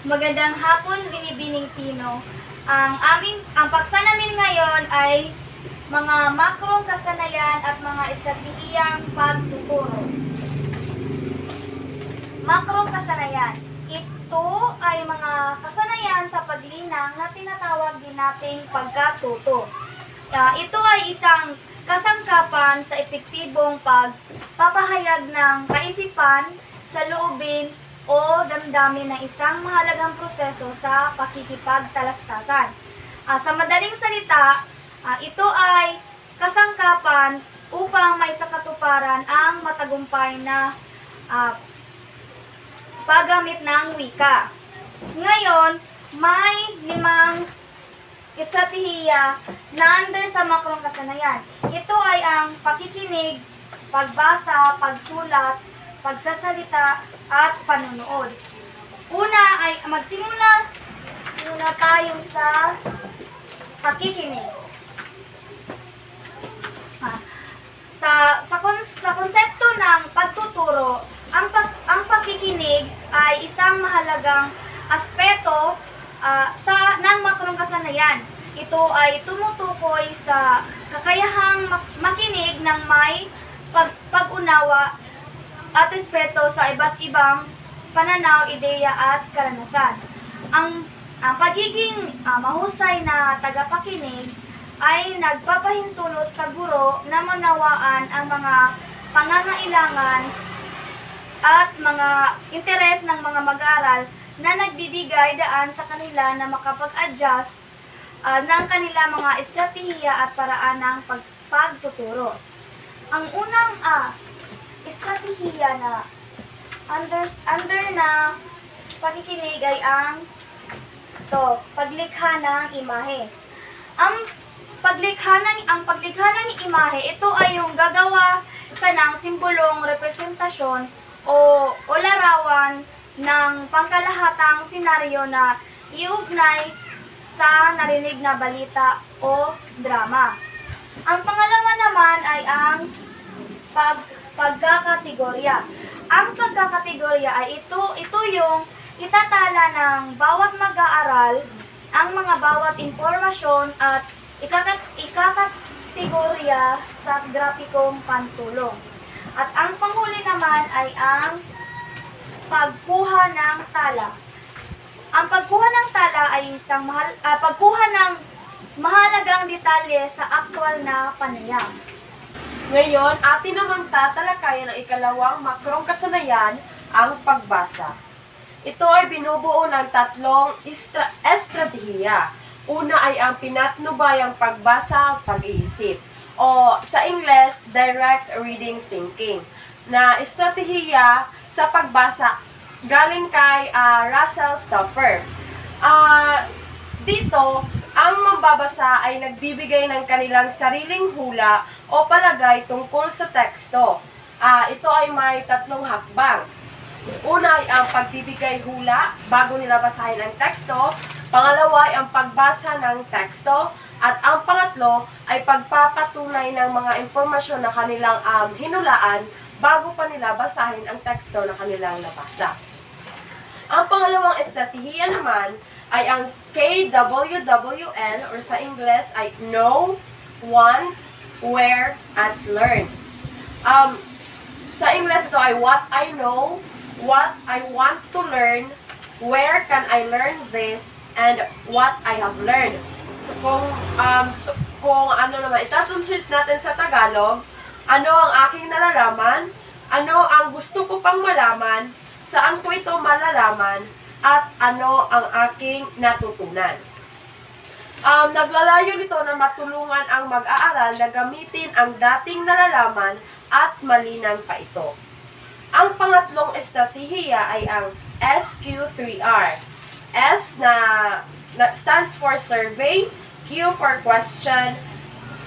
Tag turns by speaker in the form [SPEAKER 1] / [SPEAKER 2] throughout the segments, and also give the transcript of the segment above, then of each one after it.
[SPEAKER 1] Magandang hapon, Binibining Tino. Ang paksa namin ngayon ay mga makrong kasanayan at mga estratehiyang pagtuturo. Makrong kasanayan. Ito ay mga kasanayan sa paglinang na tinatawag din nating pagkatuto. Ito ay isang kasangkapan sa epektibong pagpapahayag ng kaisipan, saloobin, o damdamin ng isang mahalagang proseso sa pakikipagtalastasan. Sa madaling salita, ito ay kasangkapan upang maisakatuparan ang matagumpay na paggamit ng wika. Ngayon, may 5 estratehiya na under sa makrong kasanayan. Ito ay ang pakikinig, pagbasa, pagsulat, pagsasalita, at panonood. Una ay magsimula muna tayo sa pakikinig. Sa konsepto ng pagtuturo, ang pakikinig ay isang mahalagang aspeto ng makrong kasanayan. Ito ay tumutukoy sa kakayahang makinig ng may pag-unawa at respeto sa iba't ibang pananaw, ideya at karanasan. Ang pagiging mahusay na tagapakinig ay nagpapahintulot sa guro na manawaan ang mga pangangailangan at mga interes ng mga mag-aaral na nagbibigay daan sa kanila na makapag-adjust ng kanila mga estratehiya at paraan ng pagtuturo. Ang unang estratehiya na under na pakikinig ay ang paglikha ng imahe. Ang paglikha ng imahe, ito ay yung gagawa ka ng simbolong representasyon o larawan ng pangkalahatang senaryo na iugnay sa narinig na balita o drama. Ang pangalawa naman ay ang pagkakategorya. Ang pagkakategorya ay ito yung itatala ng bawat mag-aaral ang mga bawat impormasyon at ikakategorya sa grapikong pantulong. At ang panghuli naman ay ang pagkuha ng tala. Ang pagkuha ng tala ay isang pagkuha ng mahalagang detalye sa aktwal na panayam.
[SPEAKER 2] Ngayon, atin namang tatalakayan ang ikalawang makrong kasanayan, ang pagbasa. Ito ay binubuo ng 3 estratehiya. Una ay ang pinatnubayang pagbasa, pag-iisip, o sa Ingles, direct reading thinking, na estratehiya sa pagbasa galing kay Russell Stoffer. Dito, ang mambabasa ay nagbibigay ng kanilang sariling hula o palagay tungkol sa teksto. Ito ay may 3 hakbang. Una ay ang pagbibigay hula bago nila basahin ang teksto. Pangalawa ay ang pagbasa ng teksto. At ang pangatlo ay pagpapatunay ng mga impormasyon na kanilang hinulaan bago pa nila basahin ang teksto na kanilang nabasa. Ang pangalawang estratehiya naman ay ang KWWN, or sa Ingles ay Know, Want, Where, and Learn. Sa Ingles ito ay What I Know, What I Want to Learn, Where Can I Learn This, and What I Have Learned. So kung ano naman, itatranslate natin sa Tagalog, ano ang aking nalalaman, ano ang gusto ko pang malaman, saan ko ito malalaman, at ano ang aking natutunan. Naglalayo nito na matulungan ang mag-aaral na gamitin ang dating nalalaman at malinang pa ito. Ang pangatlong estratehiya ay ang SQ3R. S na stands for survey, Q for question,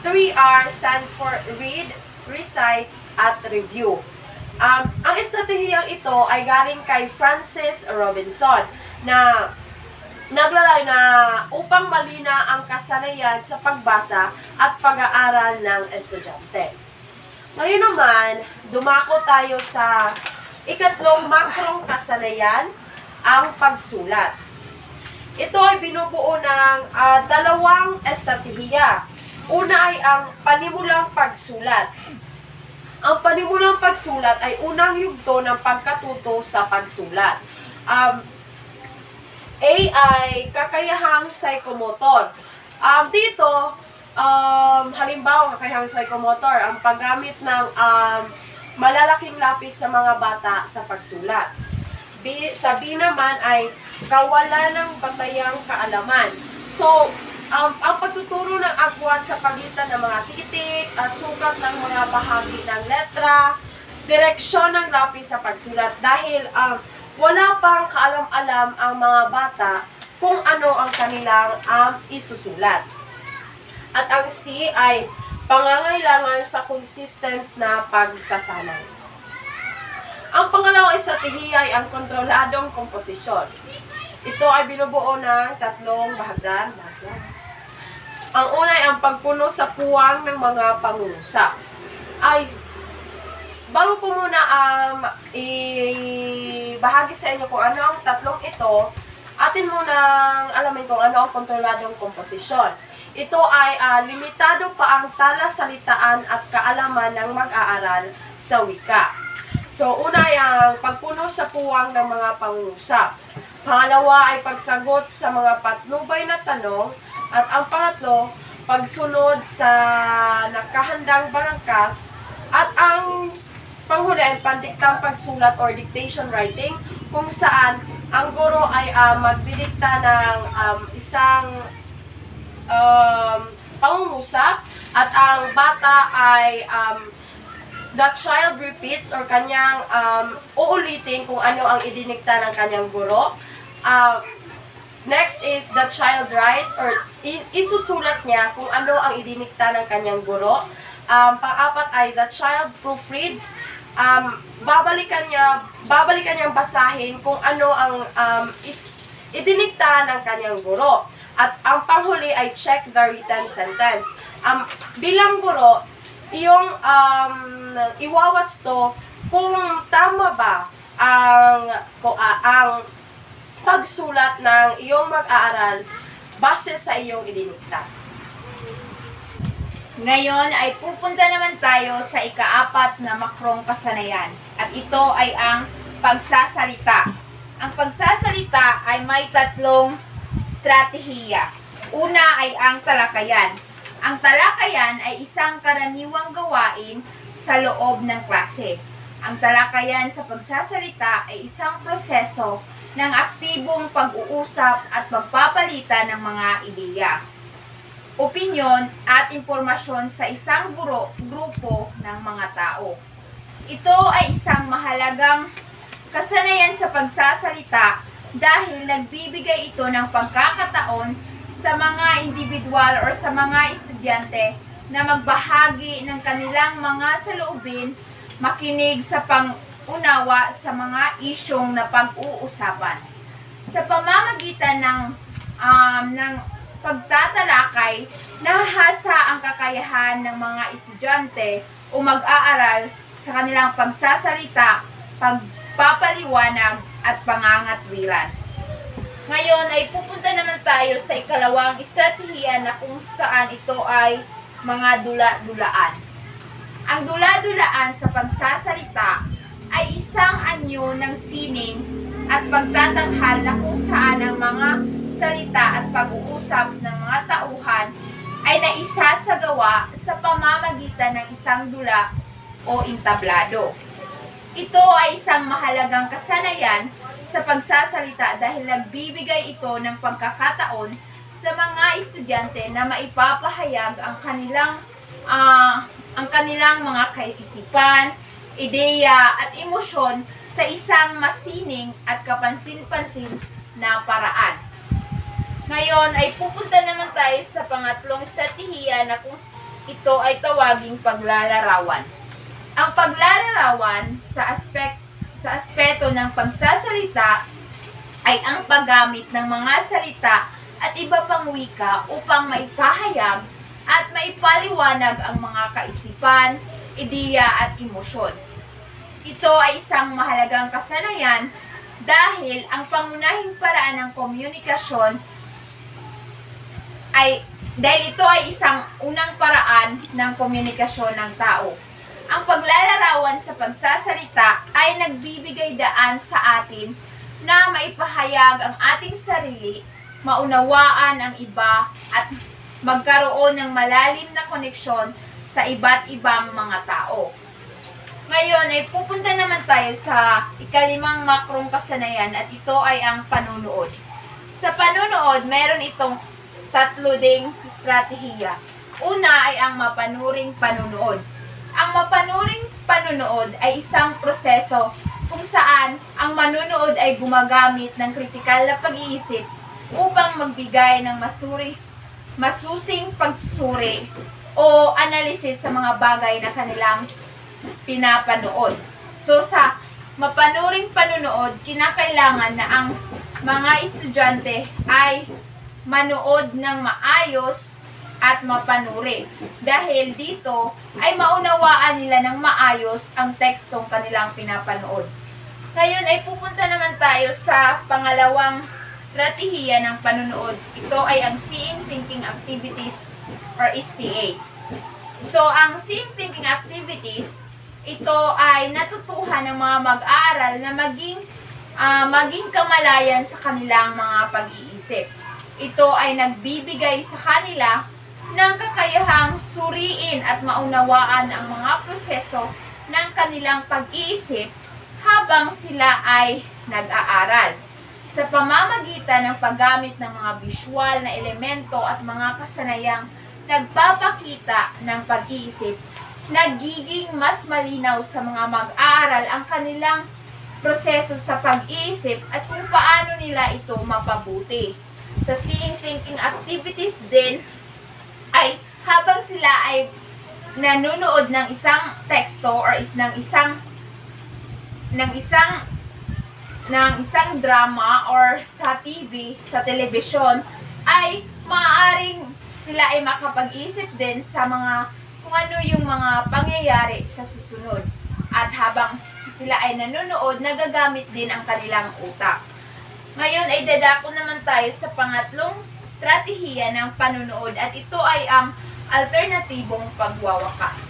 [SPEAKER 2] 3R stands for read, recite, at review. Ang estratehiyang ito ay galing kay Francis Robinson na naglalayo na upang malina ang kasanayan sa pagbasa at pag-aaral ng estudyante. Ngayon naman, dumako tayo sa ikatlong makrong kasanayan, ang pagsulat. Ito ay binubuo ng dalawang estratehiya. Una ay ang panimulang pagsulat. Ang panimulang pagsulat ay unang yugto ng pagkatuto sa pagsulat. A ay kakayahang psychomotor. Dito, halimbawa, kakayahang psychomotor, ang paggamit ng malalaking lapis sa mga bata sa pagsulat. Sa B naman ay kawalan ng batayang kaalaman. So, ang pagtuturo ng agwat sa pagitan ng mga titik, sukat ng mga bahagi ng letra, direksyon ng lapis sa pagsulat dahil wala pang kaalam-alam ang mga bata kung ano ang kanilang isusulat. At ang C ay pangangailangan sa consistent na pagsasanay. Ang pangalawang estratehiya ay ang kontroladong komposisyon. Ito ay binubuo ng tatlong bahagdan. Ang una ay ang pagpuno sa puwang ng mga pangungusap. Bago ko muna ibahagi sa inyo kung ano ang tatlong ito, atin munang alamin kung ano ang kontroladong komposisyon. Ito ay limitado pa ang talasalitaan at kaalaman ng mag-aaral sa wika. So, una ay ang pagpuno sa puwang ng mga pangungusap. Pangalawa ay pagsagot sa mga patnubay na tanong. At ang pangatlo, pagsunod sa nakahandang balangkas. At ang panghuli ay pandiktang pagsulat or dictation writing, kung saan ang guro ay magdidikta ng isang pangungusap at ang bata ay the child repeats or kanyang uulitin kung ano ang idinikta ng kanyang guro. Next is the child writes or isusulat niya kung ano ang idinikta ng kanyang guro. Pang-apat ay the child proofreads. Babalikan niyang basahin kung ano ang idinikta ng kanyang guro. At ang panghuli ay check the written sentence. Bilang guro, iyong iwawasto kung tama ba ang pagsulat ng iyong mag-aaral base sa iyong idinikta.
[SPEAKER 3] Ngayon ay pupunta naman tayo sa ika-4 na makrong kasanayan. At ito ay ang pagsasalita. Ang pagsasalita ay may tatlong estratehiya. Una ay ang talakayan. Ang talakayan ay isang karaniwang gawain sa loob ng klase. Ang talakayan sa pagsasalita ay isang proseso ng aktibong pag-uusap at pagpapalitan ng mga ideya, opinyon at impormasyon sa isang grupo ng mga tao. Ito ay isang mahalagang kasanayan sa pagsasalita dahil nagbibigay ito ng pagkakataon sa mga individual or sa mga estudyante na magbahagi ng kanilang mga saloobin, makinig sa pangunawa sa mga isyong na pag-uusapan. Sa pamamagitan ng pagtatalakay, nahasa ang kakayahan ng mga estudyante o mag-aaral sa kanilang pagsasalita, pagpapaliwanag at pangangatwiran. Ngayon ay pupunta naman tayo sa ikalawang estratehiya na kung saan ito ay mga dula-dulaan. Ang dula-dulaan sa pagsasalita ay isang anyo ng sining at pagtatanghal na kung saan ang mga salita at pag-uusap ng mga tauhan ay naisasagawa sa pamamagitan ng isang dula o entablado. Ito ay isang mahalagang kasanayan sa pagsasalita dahil nagbibigay ito ng pagkakataon sa mga estudyante na maipapahayag ang kanilang mga kaisipan, ideya at emosyon sa isang masining at kapansin-pansin na paraan. Ngayon ay pupunta naman tayo sa pangatlong estratehiya na kung ito ay tawaging paglalarawan. Ang paglalarawan sa aspeto ng pagsasalita ay ang paggamit ng mga salita at iba pang wika upang maipahayag at maipaliwanag ang mga kaisipan, ideya at emosyon. Ito ay isang mahalagang kasanayan dahil ang pangunahing paraan ng komunikasyon dahil ito ay isang unang paraan ng komunikasyon ng tao. Ang paglalarawan sa pagsasalita ay nagbibigay daan sa atin na maipahayag ang ating sarili, maunawaan ang iba, at magkaroon ng malalim na koneksyon sa iba't ibang mga tao. Ngayon ay pupunta naman tayo sa ikalimang makrong kasanayan at ito ay ang panunood. Sa panunood, meron itong tatlo ding estratehiya. Una ay ang mapanuring panunood. Ang mapanuring panunood ay isang proseso kung saan ang manunood ay gumagamit ng kritikal na pag-iisip upang magbigay ng masusing pagsusuri o analysis sa mga bagay na kanilang pinapanood. So sa mapanuring panunood, kinakailangan na ang mga estudyante ay manood ng maayos at mapanuri. Dahil dito ay maunawaan nila ng maayos ang tekstong kanilang pinapanood. Ngayon ay pupunta naman tayo sa pangalawang estratehiya ng panunood. Ito ay ang Seeing Thinking Activities or STAs. So ang Seeing Thinking Activities, ito ay natutuhan ng mga mag-aaral na maging kamalayan sa kanilang mga pag-iisip. Ito ay nagbibigay sa kanila ng kakayahang suriin at maunawaan ang mga proseso ng kanilang pag-iisip habang sila ay nag-aaral. Sa pamamagitan ng paggamit ng mga visual na elemento at mga kasanayang nagpapakita ng pag-iisip, nagiging mas malinaw sa mga mag-aaral ang kanilang proseso sa pag-iisip at kung paano nila ito mapabuti. Sa Seeing Thinking Activities din, ay habang sila ay nanonood ng isang teksto or ng isang drama or sa TV, sa telebisyon, ay maaaring sila ay makapag-isip din sa mga kung ano yung mga pangyayari sa susunod. At habang sila ay nanonood, nagagamit din ang kanilang utak. Ngayon ay dadako naman tayo sa pangatlong estratehiya ng panunood at ito ay ang alternatibong pagwawakas.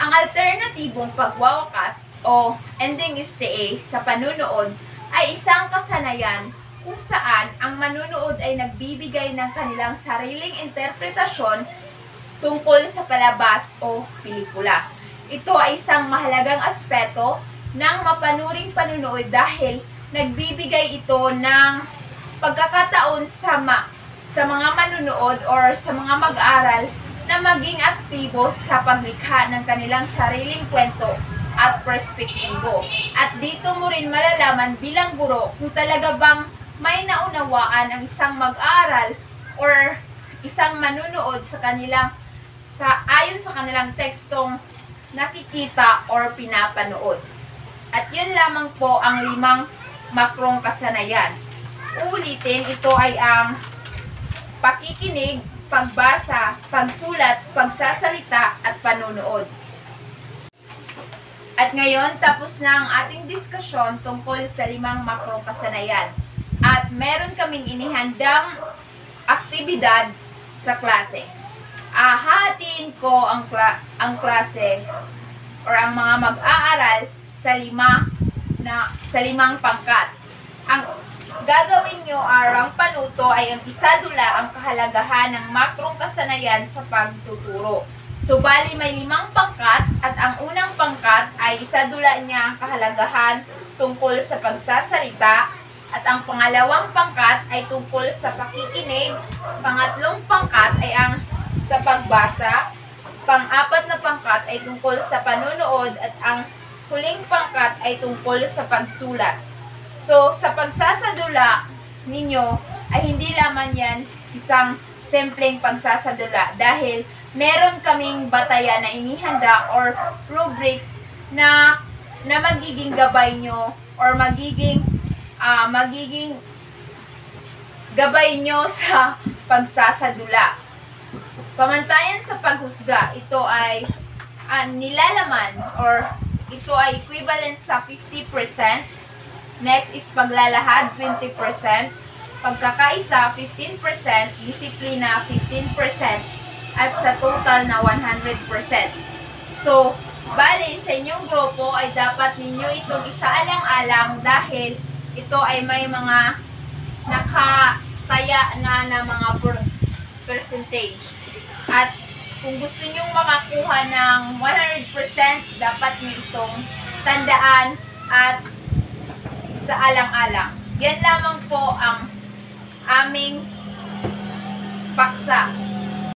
[SPEAKER 3] Ang alternatibong pagwawakas o ending STA sa panunood ay isang kasanayan kung saan ang manunood ay nagbibigay ng kanilang sariling interpretasyon tungkol sa palabas o pelikula. Ito ay isang mahalagang aspeto ng mapanuring panunood dahil nagbibigay ito ng pagkakataon sa mga manunood or sa mga mag-aral na maging aktibo sa paglikha ng kanilang sariling kwento at perspektibo. At dito mo rin malalaman bilang guro kung talaga bang may naunawaan ang isang mag-aral or isang manunood ayon sa kanilang tekstong nakikita or pinapanood. At yun lamang po ang 5 makrong kasanayan. Uulitin, ito ay ang pakikinig, pagbasa, pagsulat, pagsasalita, at panunood. At ngayon, tapos na ang ating diskusyon tungkol sa 5 makrong kasanayan. At meron kaming inihandang aktibidad sa klase. Hahatiin ko ang klase or ang mga mag-aaral sa 5 pangkat. Ang gagawin nyo ang panuto ay ang isadula ang kahalagahan ng makrong kasanayan sa pagtuturo. So, bali may 5 pangkat at ang unang pangkat ay isadula niya ang kahalagahan tungkol sa pagsasalita at ang pangalawang pangkat ay tungkol sa pakikinig, pangatlong pangkat ay ang sa pagbasa, pang-apat na pangkat ay tungkol sa panunood at ang huling pangkat ay tungkol sa pagsulat. So, sa pagsasadula ninyo ay hindi lamang yan isang simpleng pagsasadula dahil meron kaming batayan na inihanda or rubrics na magiging gabay nyo or magiging gabay nyo sa pagsasadula. Pamantayan sa paghusga, ito ay nilalaman or ito ay equivalent sa 50% Next is paglalahad, 20%. Pagkakaisa, 15%. Disiplina, 15%. At sa total na 100%. So, bali, sa inyong grupo ay dapat ninyo itong isaalang-alang dahil ito ay may mga nakataya na mga percentage. At kung gusto nyong makakuha ng 100%, dapat nyo itong tandaan at isaalang-alang. Yan lamang po ang aming paksa.